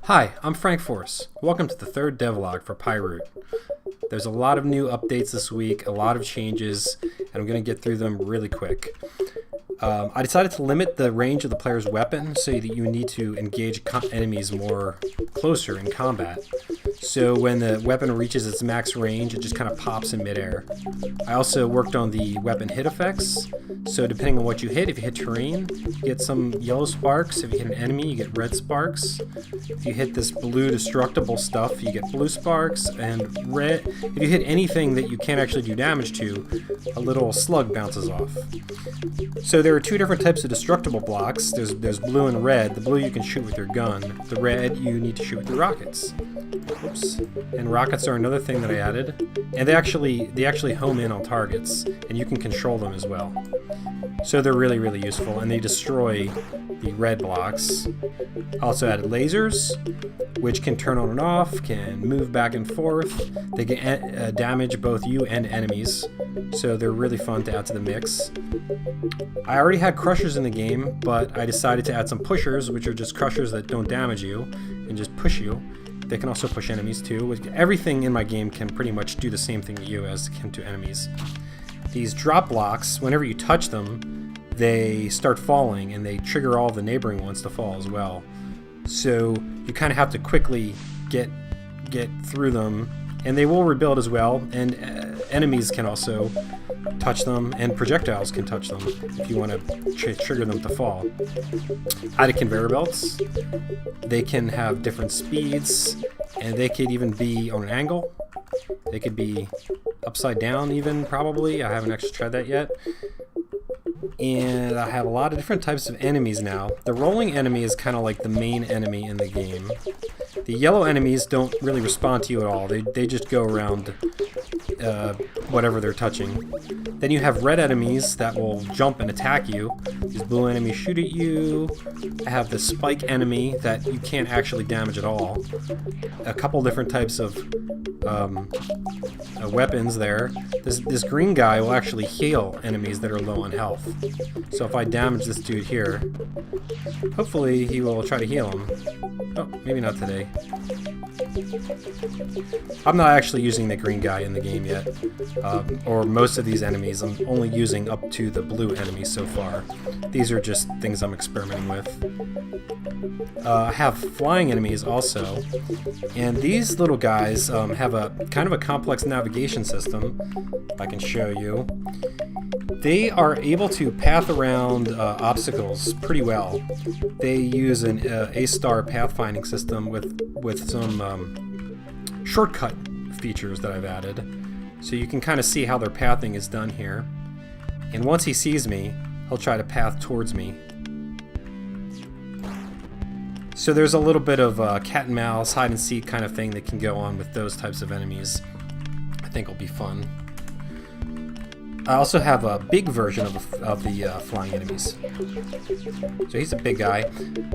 Hi, I'm Frank Force. Welcome to the third devlog for Pyroot. There's a lot of new updates this week, a lot of changes, and I'm going to get through them really quick. I decided to limit the range of the player's weapon so that you need to engage enemies more closer in combat. So when the weapon reaches its max range, it just kind of pops in midair. I also worked on the weapon hit effects. So depending on what you hit, if you hit terrain, you get some yellow sparks. If you hit an enemy, you get red sparks. If you hit this blue destructible stuff, you get blue sparks. And red, if you hit anything that you can't actually do damage to, a little slug bounces off. So there are two different types of destructible blocks. There's blue and red. The blue you can shoot with your gun. The red you need to shoot with your rockets. Oops. And rockets are another thing that I added. And they actually home in on targets, and you can control them as well. So they're really, really useful, and they destroy the red blocks. Also added lasers, which can turn on and off, can move back and forth. They can damage both you and enemies, so they're really fun to add to the mix. I already had crushers in the game, but I decided to add some pushers, which are just crushers that don't damage you and just push you. They can also push enemies too. Everything in my game can pretty much do the same thing to you as it can to enemies. These drop blocks, whenever you touch them, they start falling, and they trigger all the neighboring ones to fall as well. So you kind of have to quickly get through them, and they will rebuild as well. And enemies can also touch them, and projectiles can touch them if you want to trigger them to fall. Added conveyor belts. They can have different speeds, and they could even be on an angle. They could be upside down even, probably. I haven't actually tried that yet. And I have a lot of different types of enemies now. The rolling enemy is kind of like the main enemy in the game. The yellow enemies don't really respond to you at all. They just go around whatever they're touching. Then you have red enemies that will jump and attack you. These blue enemies shoot at you. I have the spike enemy that you can't actually damage at all. A couple different types of weapons there. This green guy will actually heal enemies that are low on health. So if I damage this dude here, hopefully he will try to heal him. Oh, maybe not today. I'm not actually using the green guy in the game yet, or most of these enemies. I'm only using up to the blue enemies so far. These are just things I'm experimenting with. I have flying enemies also, and these little guys have a kind of a complex navigation system, if I can show you. They are able to path around obstacles pretty well. They use an A-star pathfinding system with some shortcut features that I've added. So you can kind of see how their pathing is done here. And once he sees me, he'll try to path towards me. So there's a little bit of cat and mouse, hide and seek kind of thing that can go on with those types of enemies. I think it'll be fun. I also have a big version of the flying enemies. So he's a big guy.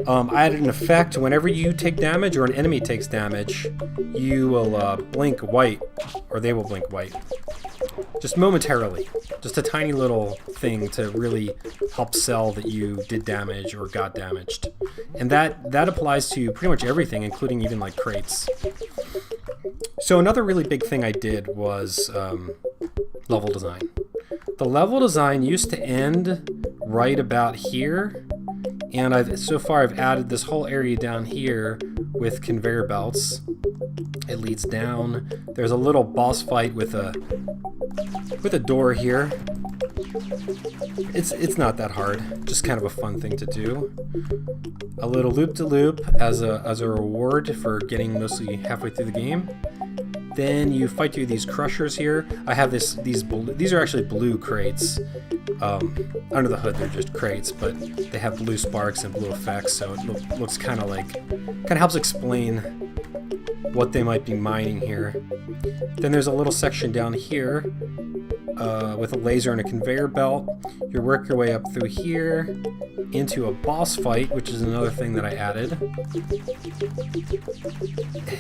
I added an effect whenever you take damage or an enemy takes damage, you will blink white, or they will blink white. Just momentarily. Just a tiny little thing to really help sell that you did damage or got damaged. And that applies to pretty much everything, including even like crates. So another really big thing I did was level design. The level design used to end right about here, and so far I've added this whole area down here with conveyor belts. It leads down. There's a little boss fight with a door here. It's not that hard, just kind of a fun thing to do. A little loop-de-loop as a reward for getting mostly halfway through the game. Then you fight through these crushers here. I have these are actually blue crates. Under the hood they're just crates, but they have blue sparks and blue effects, so it looks kind of helps explain what they might be mining here. Then there's a little section down here with a laser and a conveyor belt. You work your way up through here into a boss fight, which is another thing that I added.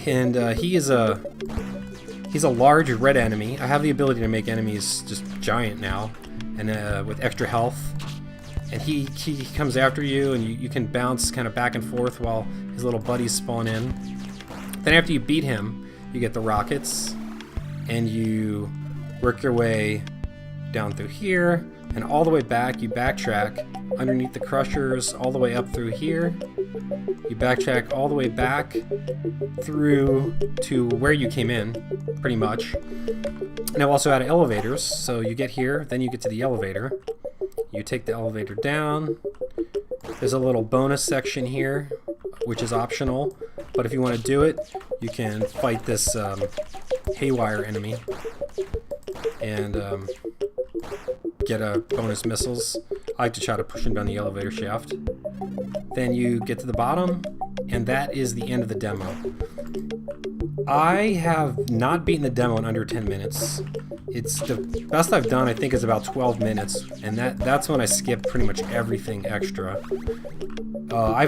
And he's a large red enemy. I have the ability to make enemies just giant now, and with extra health. and he comes after you, and you can bounce kind of back and forth while his little buddies spawn in. Then after you beat him, you get the rockets, and you work your way down through here, and all the way back. You backtrack underneath the crushers all the way up through here. You backtrack all the way back through to where you came in, pretty much. And I've also added elevators, so you get here, then you get to the elevator. You take the elevator down. There's a little bonus section here, which is optional, but if you want to do it, you can fight this haywire enemy and get bonus missiles. I like to try to push him down the elevator shaft. Then you get to the bottom, and that is the end of the demo. I have not beaten the demo in under 10 minutes. It's the best I've done, I think, is about 12 minutes, and that's when I skipped pretty much everything extra. I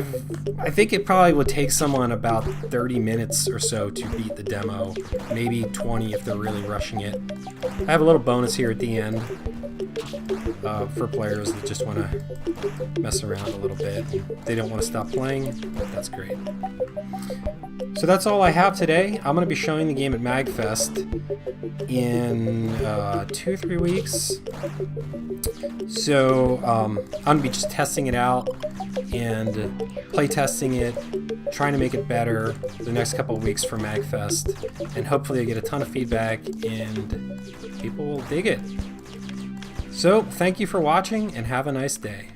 think it probably would take someone about 30 minutes or so to beat the demo, maybe 20 if they're really rushing it. I have a little bonus here at the end for players that just want to mess around a little bit. They don't want to stop playing. That's great. So that's all I have today. I'm going to be showing the game at MagFest in 2-3 weeks. So I'm going to be just testing it out and play testing it, trying to make it better the next couple of weeks for MagFest, and hopefully I get a ton of feedback and people will dig it. So thank you for watching and have a nice day.